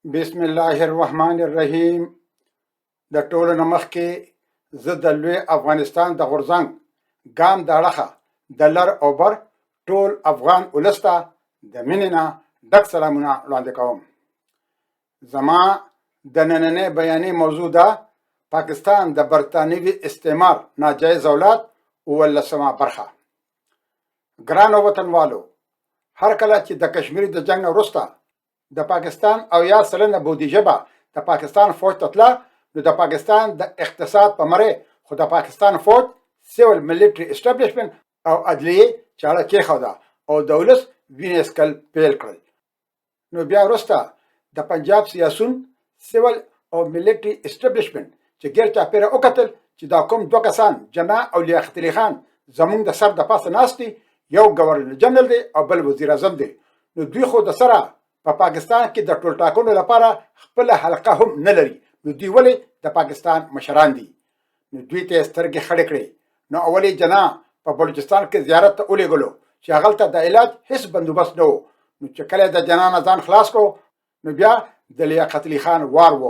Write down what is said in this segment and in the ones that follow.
بسم الله الرحمن الرحیم. د ټولو نه مخکې زه د لوی افغانستان د غورځنګ ګام د اړخه د لر او بر ټول افغان ولس ته د مینې نه ډک سلامونه وړاندې کوم. زما د نننۍ بیانیې موضوع ده پاکستان د برطانوي استعمار ناجایز اولاد 18مه برخه. ګرانو وطنوالو، هر کله چې د کشمیر د جنګ نه وروسته د پاکستان او یا سلنه بودیجه به د پاکستان فوج ته تله، نو د پاکستان د اقتصاد په مرې خو د پاکستان فوج سیول ملیټري اسټابلیشمنت او عدلیې چاړه کېښوده او د ولس وینې څښل پیل کړل. نو بیا وروسته د پنجاب سیاسون سیول او ملیټري اسټابلیشمنت چې ګیر چاپېره وکتل چې دا کوم دوه کسان جناح او لیاقت علي خان زمونږ د سر د پاسه ناست دي، یو ګورنر جنرال دی او بل وزیر اعظم دی، نو دوی خو د سره په پاکستان کې د ټول ټاکنو لپاره خپل حلقه هم نه لري، نو دوی ولې د پاکستان مشران دي؟ نو دوی ته سترګې خړې کړې. نو اولې جناح په بلوچستان کې زیارت ته ولېږلو چې هغلته د علاج هیڅ بندوبست نه و. نو چې کله د جناح نه ځان خلاص کړو، نو بیا د لیاقت علي خان وار و.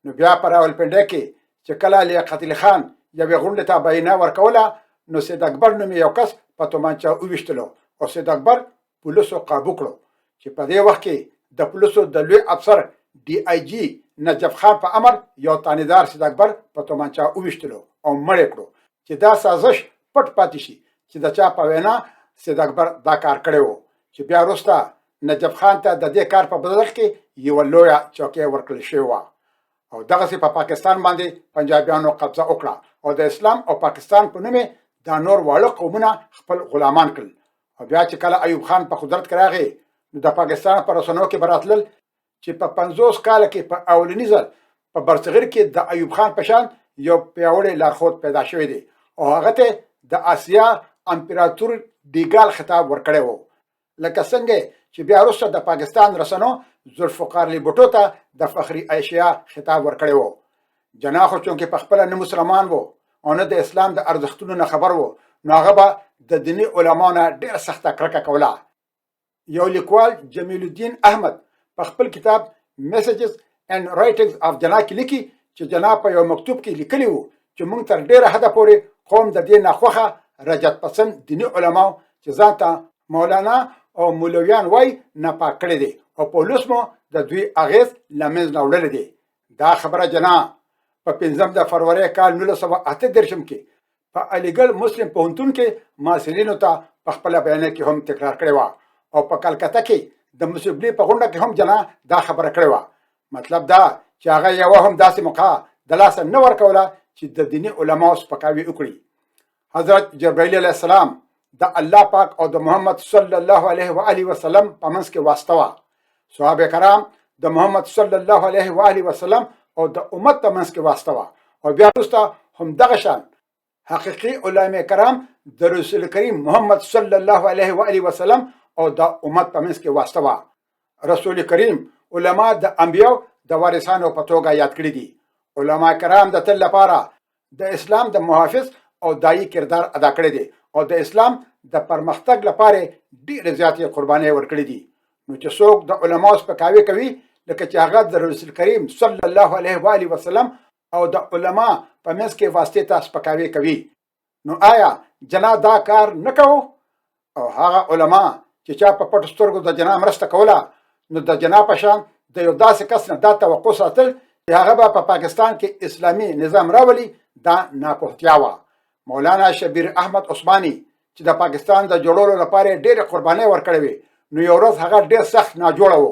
نو بیا په راولپنډۍ کې چې کله لیاقت علي خان یوې غونډې ته بیانیه ورکوله، نو سید اکبر نومې یو کس په تومانچه وویشتلو او سید اکبر پولیسو قابو کړو، چې په دې وخت کې د پولیسو د لوی افسر ډي آی جي نجف خان په امر یو تانیدار سید اکبر په تومانچه وویشتلو او مړ یې کړو، چې دا سازش پټ پاتې شي چې د چا په وینا سید اکبر دا کار کړی و. چې بیا وروسته نجف خان ته د دې کار په بدل کې یوه لویه چوکۍ ورکړل شوې وه او دغسې په پاکستان باندې پنجابیانو قبضه وکړه او د اسلام او پاکستان په نوم دا نور واړه قومونه خپل غلامان کړل. او بیا چې کله ایوب خان په قدرت کې راغی، نو د پاکستان په رسنیو کې به راتلل چې په 50 کاله کې په اولني ځل په برصغیر کې د ایوب خان په شان یو پیاوړی لارښود پیدا شوی دی او هغه ته د آسیا امپراتور دیګال خطاب ورکړی و، لکه څنګه چې بیا وروسته د پاکستان رسنیو ذوالفقار علي بوټو ته د فخري ایشیا خطاب ورکړی و. جناح خو چونکې په خپله نه مسلمان و او نه د اسلام د ارزښتونو نه خبر و، نو هغه به د دیني علماو نه ډېره سخته کرکه کوله. یو لیکوال جمیل الدین احمد په خپل کتاب میسیجز اینڈ رایټنګز اف جناح کې لیکي چې جناح په یو مکتوب کې لیکلی وو چې موږ تر ډېره حده پورې قوم د دې ناخوښه رجعت پسند دیني علماو چې ځان ته مولانا او مولویان وای ناپاک کړی دی او پولیس مو د دوی اغېز له منځ نه وړلی دی. دا خبره جناح په 5 فروری کال 1938 کې په علیګړ مسلم پوهنتون کې محصلینو ته په خپله بیانیه کې هم تکرار کړې وه او په کلکته کې د مسبلي په غونډه کې هم جناح دا خبره کړې وه. مطلب دا چې هغه یوه هم داسې موقع د لاسه نه ورکوله چې د دیني علماو سپکاوي وکړي. حضرت جبرائیل علیه السلام د الله پاک او د محمد صلی الله علیه و آله وسلم په منځ کې واسطه وه. صحابه کرام د محمد صلی الله علیه و آله وسلم او د امت په منځ کې واسطه وه او بیا وروسته هم دغه شان حقیقي علماء کرام د رسول کریم محمد صلی الله علیه و آله وسلم او د امت په منځ کې واسطه وه. رسول کریم علما د انبیاء د وارثانو په توګه یاد کړي دي. علما کرام د تل لپاره د اسلام د محافظ او دایي کردار ادا کړی دی او د اسلام د پرمختګ لپاره ډېرې زیاتې قربانۍ ورکړي دي. نو چې څوک د علماو سپکاوي کوي، لکه چې هغه د رسول کریم صلی الله علیه و آله وسلم او د علما په منځ کې واسطې ته سپکاوي کوي، نو آیا جناح دا کار نه کوو؟ او هغه علما چې چا په پټو سترګو د جناح مرسته کوله، نو د جناح په شان د یو داسې کس نه دا توقع ساتل چې هغه به په پاکستان کې اسلامي نظام راولي، دا ناپوهتیا وه. مولانا شبیر احمد عثماني چې د پاکستان د جوړولو لپاره ډېرې قربانۍ ورکړې وې، نو یو ورځ هغه ډېر سخت ناجوړه و،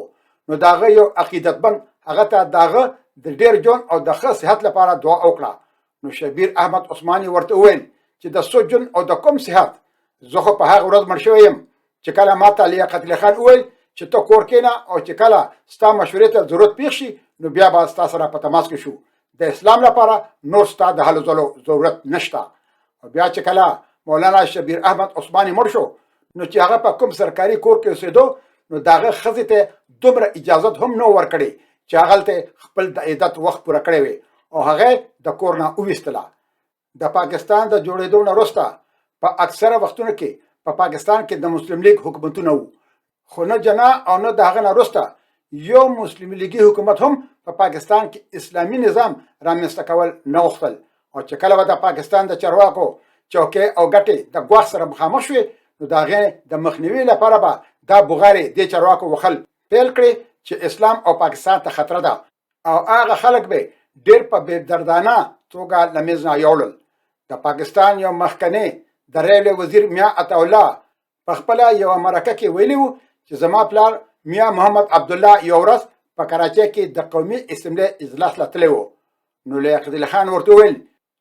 نو د هغه یو عقیدتمند هغه ته د هغه د ډېر ژوند او د ښه صحت لپاره دعا وکړه. نو شبیر احمد عثماني ورته وویل چې د څو ژوند او د کوم صحت، زه خو په هغه ورځ مړ شوی یم چې کله ماته لیاقت علي خان وویل چې ته کور کېنه او چې کله ستا مشورې ته ضرورت پېښ شي، نو بیا به ستا سره په تماس کې شو. د اسلام لپاره نور ستا د هلو ځلو ضرورت نشته. او بیا چې کله مولانا شبیر احمد عثماني مړ شو، نو چې هغه په کوم سرکاري کور کې اوسېدو، نو د هغه ښځې ته دومره اجازت هم نه ورکړې چې هغلته خپل د عدت وخت پوره کړی وي او هغه د کور نه وویستله. د پاکستان د جوړېدو نه وروسته په اکثره وختونو کې په پاکستان کې د مسلم لیگ حکومتونه وو، خو نه جناح او نه د هغه نه وروسته یو مسلم لیګي حکومت هم په پاکستان کې اسلامي نظام رامنځته کول نه غوښتل او چې کله به د پاکستان د چارواکو چوکۍ او ګټې د ګواښ سره مخامخ شوې نو د هغې د مخنیوي لپاره به دا بوغارې دې چارواکو وخل پیل کړي چې اسلام او پاکستان ته خطره ده او هغه خلک به ډېر په بېدردانه توګه له میز نه یوړل. د پاکستان یو مخکنی د ریلوې وزیر میا عطاالله په خپله یوه مرکه کې ویلي وو چې زما پلار میا محمد عبدالله یو ورځ په کراچۍ کې د قومي اسمبلۍ اجلاس له تللی و نو لیاقت علي خان ورته وویل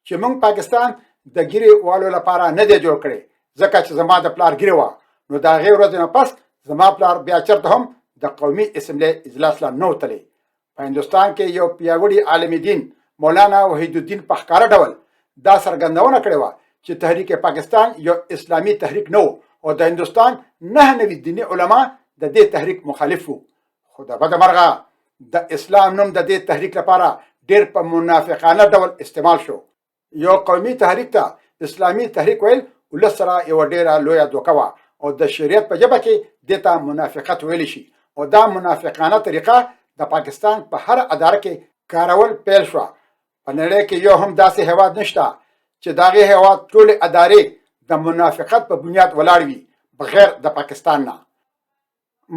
چې موږ پاکستان د ګیرې والو لپاره نه دی جوړ کړی ځکه چې زما د پلار ګیرې وه نو د هغې ورځې نه پس زما پلار بیا چېرته هم د قومي اسمبلۍ اجلاس لا نه و تللی. په هندوستان کې یو پیاوړي عالم دین مولانا وحید الدین په ښکاره ډول دا څرګندونه کړې وه چې تحریک پاکستان یو اسلامي تحریک نه و او د هندوستان 99 دیني علما د دې تحریک مخالف وو. خو د بده مرغه د اسلام نوم د دې تحریک لپاره ډېر په منافقانه ډول استعمال شو. یو قومي تحریک ته اسلامي تحریک ویل ولس سره یوه ډېره لویه دوکه وه او د شریعت په ژبه کې دې ته منافقت ویلی شي او دا منافقانه طریقه د پاکستان په هر اداره کې کارول پیل شوه. په نړۍ کې یو هم داسې هیواد نشته چې د هغې هیواد ټولې ادارې د منافقت په بنیاد ولاړ وي بغیر د پاکستان نه.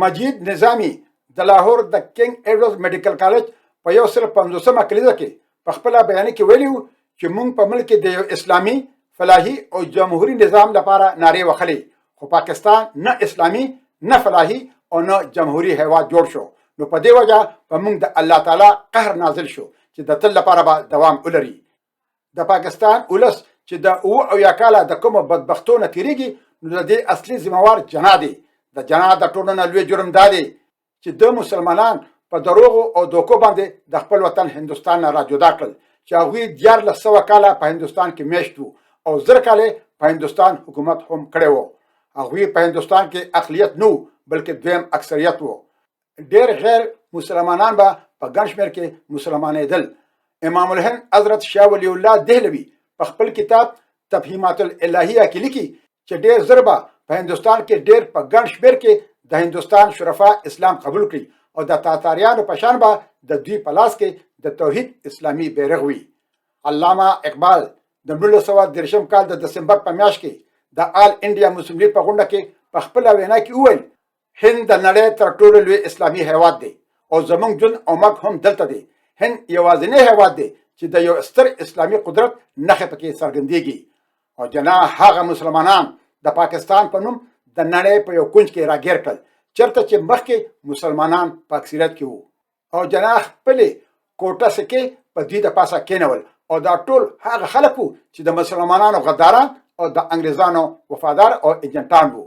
مجید نظامی د لاهور د کنګ ایډورډز میډیکل کالج په 150مه کلیزه کې په خپله بیانیه کې ویلي وو چې موږ په ملک کې د یو اسلامي فلاحي او جمهوري نظام لپاره نارې وهلې خو پاکستان نه اسلامي نه فلاحي او نه جمهوري هیواد جوړ شو نو په دې وجه په موږ د الله تعالی قهر نازل شو چې د تل لپاره به دوام ولري. د پاکستان ولس چې د 70 کاله د کومو بدبختو نه تېرېږي نو د دې اصلي ذمهوار جناح دی. د جناح د ټولو نه لوی جرم دا دی چې د مسلمانان په دروغو او دوکو باندې د خپل وطن هندوستان نه را جدا کړل چې هغوی 1400 کاله په هندوستان کې میشت وو او 1000 کاله په هندوستان حکومت هم کړی وو. هغوی په هندوستان کې اقلیت نه بلکې دویم اکثریت وو. ډېر غیر مسلمانان به په ګڼ شمېر کې مسلمانېدل. امام الهند حضرت شاه ولی الله دهلوي په خپل کتاب تفهیمات الالهیه کې لیکي چې ډېر زر به په هندوستان کې ډېر په ګڼ شمېر کې د هندوستان شرفا اسلام قبول کړي او د تاتاریانو په شان به د دوی په لاس کې د توحید اسلامي بیرغ وي. علامه اقبال د 1930 کال د دسمبر په میاشت کې د آل انډیا مسلم لیگ په غونډه کې په خپله وینا کې وویل هند د نړۍ تر ټولو لوی اسلامي هیواد دی او زموږ ژوند او مرګ هم دلته دی. هند یوازینی هیواد دی چې د یو ستر اسلامي قدرت نښې پکې څرګندېږي او جناح هغه مسلمانان د پاکستان په نوم د نړۍ په یو کونج کې راګیر کړل چېرته چې مخکې مسلمانان په اکثریت کې وو او جناح خپلې کوټه سکې په دوی د پاسه کېنول او دا ټول هغه خلک وو چې د مسلمانانو غداران او د انګریزانو وفادار او ایجنټان وو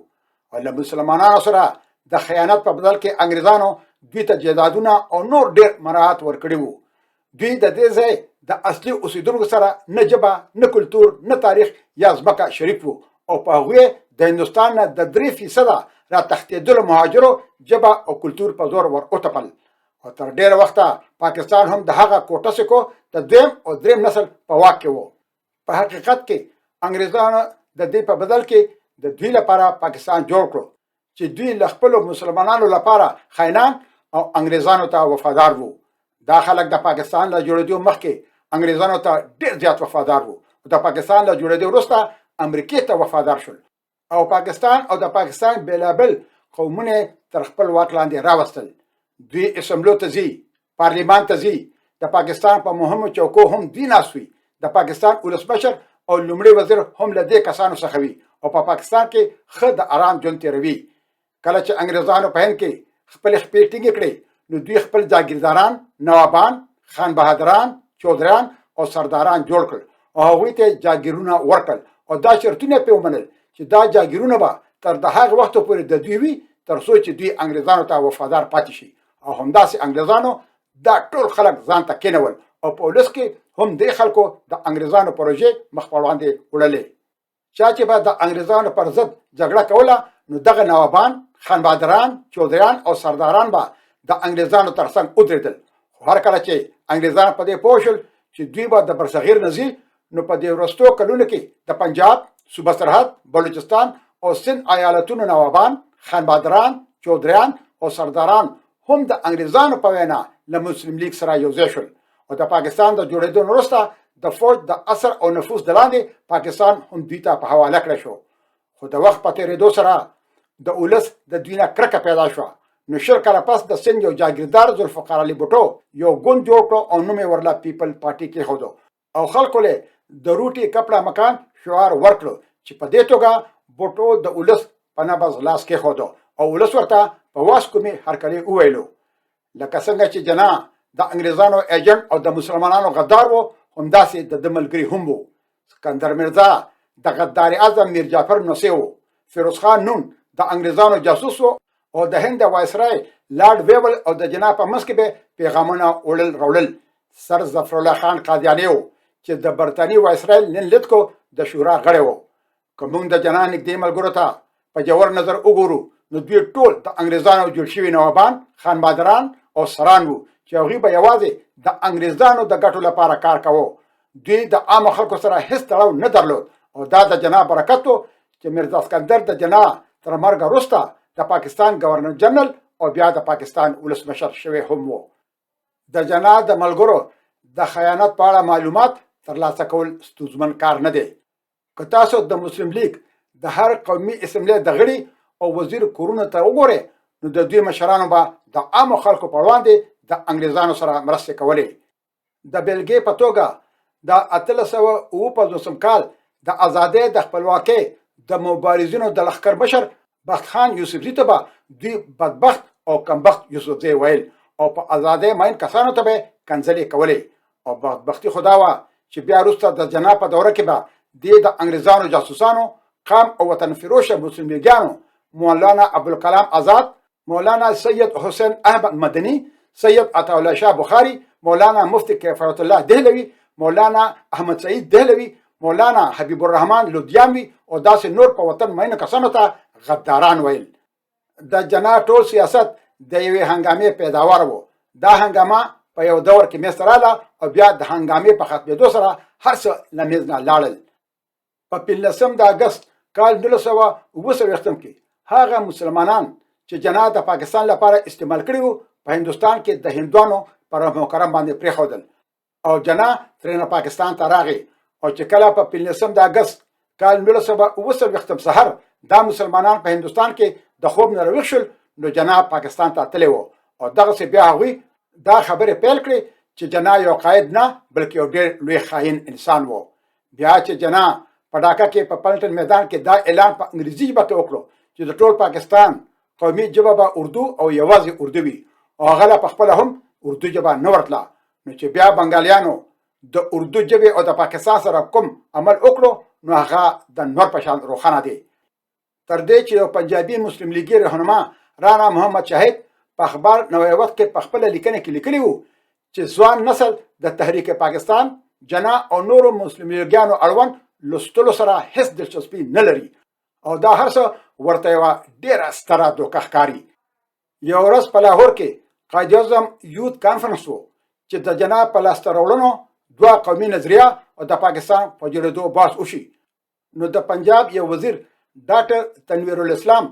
او له مسلمانانو سره د خیانت په بدل کې انګریزانو دوی ته جایدادونه او نور ډېر مراعات ورکړي وو. دوی د دې ځای د اصلي اوسیدونکو سره نه ژبه نه کلتور نه تاریخ یا ځمکه شریک وو او په هغوی د هندوستان نه د 3% را تښتېدلو مهاجرو ژبه او کلتور په زور ور وتپل او تر ډېره وخته پاکستان هم د هغه کوټه سکو د دویم او دریم نسل په واک کې وو. په حقیقت کې انګریزانو د دې په بدل کې د دوی لپاره پاکستان جوړ کړو چې دوی له خپلو مسلمانانو لپاره خاینان او انګریزانو ته وفادار وو. دا خلک د پاکستان له جوړېدو مخکې انګریزانو ته ډېر زیات وفادار وو او د پاکستان له جوړېدو وروسته امریکې ته وفادار شول او پاکستان او د پاکستان بېلابېل قومونه تر خپل واک لاندې راوستل. دوی اسمبلو ته ځي، پارلیمان ته ځي، د پاکستان په مهمو چوکو هم دوی ناست وي. د پاکستان ولسمشر او لومړي وزیر هم له دې کسانو څخه وي او په پاکستان کې ښه د آرام ژوند تېروي. کله چې انګریزانو په هند کې خپلې خپې ټینګې کړې نو دوی خپل جاګیرداران، نوابان، خان بهادران، چودریان او سرداران جوړ کړل او هغوی ته جاګیرونه ورکړل او دا شرطونه پرې ومنل چې دا جاګیرونه به تر د هغه وخته پورې د دوی وي تر څو چې دوی انګریزانو ته وفادار پاتې شي او همداسې انګریزانو دا ټول خلک ځان ته کېنول او په ولس کې هم دې خلکو د انګریزانو پروژې مخ په وړاندې وړلې. چا چې به د انګریزانو پر ضد جګړه کوله نو دغه نوابان، خان بهادران، چودریان او سرداران به د انګریزانو تر څنګ ودرېدل. خو هر کله چې انګریزان په دې پوه شول چې دوی به د برصغیر نه ځي نو په دې وروستو کلونو کې د پنجاب، صوبه سرحد، بلوچستان او سند ایالتونو نوابان، خان بهادران، چودریان او سرداران هم د انګریزانو په وینا له مسلم لیگ سره یوځای شول او د پاکستان د جوړېدو وروسته د فوج د اثر او نفوذ د لاندې پاکستان هم دوی ته په حواله کړی شو. خو د وخت په تېرېدو سره د ولس د دوی نه کرکه پیدا شوه. نو 20 کاله پس د سند یو جاګیردار ذوالفقار علي بوټو یو ګوند جوړ کړو او نوم یې ورله پیپل پارټي کېښودو او خلکو له د روټي کپړه مکان شعار ورکړو چې په دې توګه بوټو د ولس په نبض لاس کېښودو او ولس ورته په واس کومې هرکلی وویلو. لکه څنګه چې جنا د انګریزانو ایجنټ او د مسلمانانو غدار وو، همداسې د ملګري هم وو. سکندر مرزا د غدار اعظم میر جعفر نوسی وو. فیروز خان نون د انګریزانو جاسوس وو او د هند وایسرای لارډ ویول او د جنا په منځ کې به پیغامونه وړل راوړل. سر ظفر الله خان قادیانی وو چې د برتانیې وایسرای نن لیدکو د شورا غړی وو. که موږ د جنا نږدې ملګرو ته په جوور نظر وګورو نو دوی ټول د انګریزانو جوړ شوي نوابان، خانبادران او سران وو چې هغوی به یوازې د انګریزانو د ګټو لپاره کار کوو. دوی د عامو خلکو سره هیڅ تړاو نه درلود او دا د جنا برکت و چې میرزا اسکندر د جنا تر مرګه وروسته د پاکستان گورنر جنرال او بیا د پاکستان ولسمشر شوی هم وو. د جنا د ملګرو د خیانت په اړه معلومات ترلاسه کول ستونزمن کار نه دی. که تاسو د مسلم لیگ د هر قومي اسمبلی د غړي او وزیر کورونو ته وګورئ نو د دوی مشرانو به د عامو خلکو په وړاندې د انګریزانو سره مرستې کولې. د بیلګې په توګه د 1859 کال د ازادۍ د خپلواکۍ د مبارزینو د لښکر مشر بخت خان یوسفزي ته به دوی بدبخت او کمبخت یوسفزي ویل او په ازادۍ مین کسانو ته به کنځلې کولې. او بدبختي خدا وه چې بیا وروسته د جنا په دوره کې به د انګریزانو جاسوسانو، قام او وطن فروشه مسلم لیګیانو، مولانا ابوالکلام آزاد، مولانا سید حسین احمد مدني، سید عطاالله شاه بخاري، مولانا مفتی کفایت الله دهلوي، مولانا احمد سعید دهلوي، مولانا حبیب الرحمن لودیانوي او داسې نور په وطن مینو کسانو ته غداران ویل. د جنا ټول سیاست د یوې هنګامې پیداوار وو. دا هنګامه په یو دور کې منځته راغله او بیا د هنګامې په ختمېدو سره هر څه له منځ نه لاړل. په 15 د اګست کال 1929 کې هغه مسلمانان چې جنا د پاکستان لپاره استعمال کړي وو په هندوستان کې د هندوانو پر مکرم باندې پرېښودل او جنا ترېنه پاکستان ته راغی. او چې کله په 15 د اګست کال 1929 سهار دا مسلمانان په هندوستان کې د خوب نه راویښ شول نو جنا پاکستان ته تللی وو او دغسې بیا هغوی دا خبرې پیل کړې چې جنا یو قائد نه بلکې یو ډېر لوی خاین انسان وو. بیا چې جنا په ډاکا کې په پلټن میدان کې دا اعلان په انګریزي ژبه کې وکړو چې د ټول پاکستان قومي ژبه به اردو او یوازې اردو وي او هغه په خپله هم اردو ژبه نه ورتله. نو چې بیا بنګالیانو د اردو ژبې او د پاکستان سره کوم عمل وکړو نو هغه د نور په شان روښانه دی. تر دې چې یو پنجابي مسلم لیګي رهنما رانا محمد شاهد په اخبار نوی وخت کې په خپله لیکنه کې لیکلي وو چې ځوان نسل د تحریک پاکستان، جنا او نورو مسلم لیګیانو اړوند لوستلو سره هیڅ دلچسپي نه لري او دا هر څه ورته یوه ډېره ستره دوکه ښکاري. یو ورځ په لاهور کې قائد اعظم یوت کانفرنس و چې د جنا په لاسته راوړنو دوه قومي نظریه او د پاکستان په جوړېدو بحث وشي. نو د پنجاب یو وزیر ډاکټر تنویر الاسلام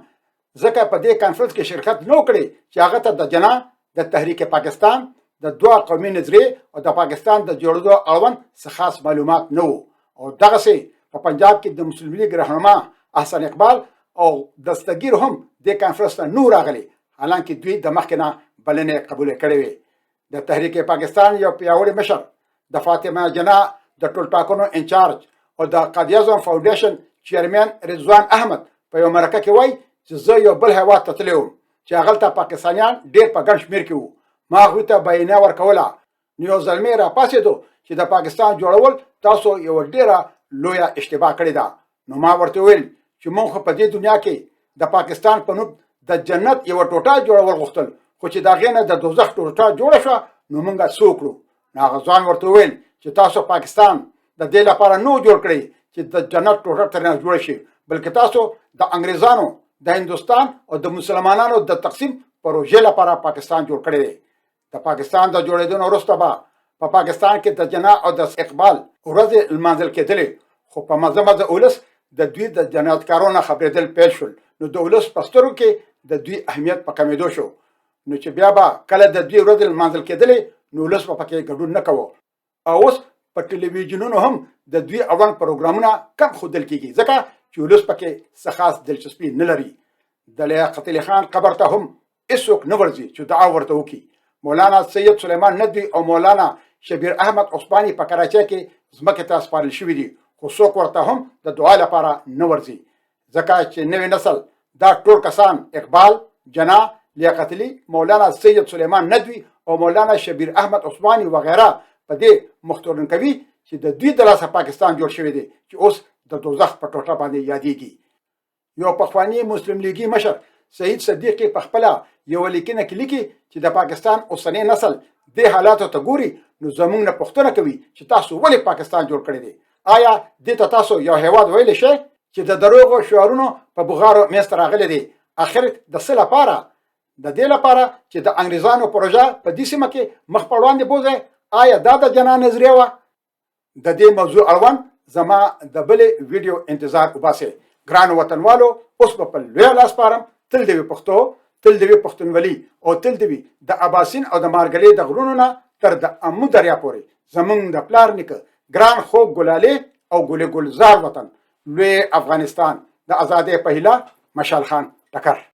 ځکه په دې کانفرنس کې شرکت نه وکړي چې هغه ته د جنا د تحریک پاکستان د دوه قومي نظریې او د پاکستان د جوړېدو اړوند څه خاص معلومات نه وو. او دغسې په پنجاب کې د مسلم لیګ رهنما احسن اقبال او دستګیر هم د کانفرنس ته نه راغلي حالانکه دوی د مخکې نه بلنې قبول کړې وې. د تحریک پاکستان یو پیاوړی مشر د فاطمه جنا د ټولټاکنو انچارج او د قائد اعظم فاونډیشن چیرمن رضوان احمد په یو مرکه کې وایي چې زه یو بل هیواد ته تللی وم چې هغلته پاکستانیان ډېر په ګڼ شمېر کې وو. ما هغوی ته بیانیه ورکوله نو یو زلمی راپاڅېدو چې د پاکستان جوړول تاسو یوه ډېره لویه اشتباه کړې ده. نو ما ورته وویل چې موږ خو په دې دنیا کې د پاکستان په نوم د جنت یوه ټوټه جوړول غوښتل خو چې د هغې نه د دوزخ ټوټه جوړه شوه نو موږ څه وکړو. نو هغه ځوان ورته وویل چې تاسو پاکستان د دې لپاره نه جوړ کړئ چې د جنت ټوټه ترېنه جوړه شي بلکې تاسو د انګریزانو، د هندوستان او د مسلمانانو د تقسیم پروژې لپاره پاکستان جوړ کړی دی. د پاکستان د جوړېدو نه وروسته به په پاکستان کې د جنا او د اقبال ورځې لمانځل کېدلې خو په مزه مزه ولس د دوی د جنایتکارو نه خبرېدل پیل شول نو د ولس په سترګو کې د دوی اهمیت په کمېدو شو. نو چې بیا به کله د دوی ورځې لمانځل کېدلې نو ولس به پکې ګډون نه کوو. او اوس په ټلویزیونونو هم د دوی اړوند پروګرامونه کم ښودل کېږي ځکه چې ولس پکې څه خاص دلچسپي نه لري. د لیاقت علي خان قبر ته هم هېڅوک نه ورځي چې دعا ورته وکړي. مولانا سید سلیمان ندوي او مولانا شبیر احمد عثماني په کراچۍ کې ځمکې ته سپارل شوي دي، خو څوک ورته هم د دعا لپاره نه ورځي ځکه چې نوی نسل دا ټول کسان اقبال، جناح، لیاقت علي، مولانا سید سلیمان ندوي او مولانا شبیر احمد عثماني وغیره په دې مختورن کوي چې د دوی د لاسه پاکستان جوړ شوی دی چې اوس د دوزخ په ټوټه باندې یادېږي. یو پخوانی مسلم لیګي مشر سعید صدیقي په خپله یو لیکنه کې لیکي چې د پاکستان اوسنی نسل دې حالاتو ته ګوري نو زموږ نه پوښتنه کوي چې تاسو ولې پاکستان جوړ کړی دی؟ آیا دې ته تاسو یو هیواد ویلی شئ چې د دروغو شعارونو په بغارو منځته راغلی دی؟ آخر د څه لپاره؟ د دې لپاره چې د انګریزانو پروژه په دې سیمه کې مخ په وړاندې بوځي. آیا دا د جناح نظریه وه؟ د دې موضوع اړوند زما د بلې ویډیو انتظار وباسئ. ګرانو وطنوالو، اوس به په لویه لاس پارم. تل دې وي پښتو، تل دې وي پښتونولي، او تل دې وي د اباسین او د مارګلې د غرونو نه تر د امو دریا پورې زمونږ د پلار نیکه ګران خوږ ګلالې او ګلې ګلزار وطن لوی افغانستان د ازادۍ په هیله. مشال خان ټکر.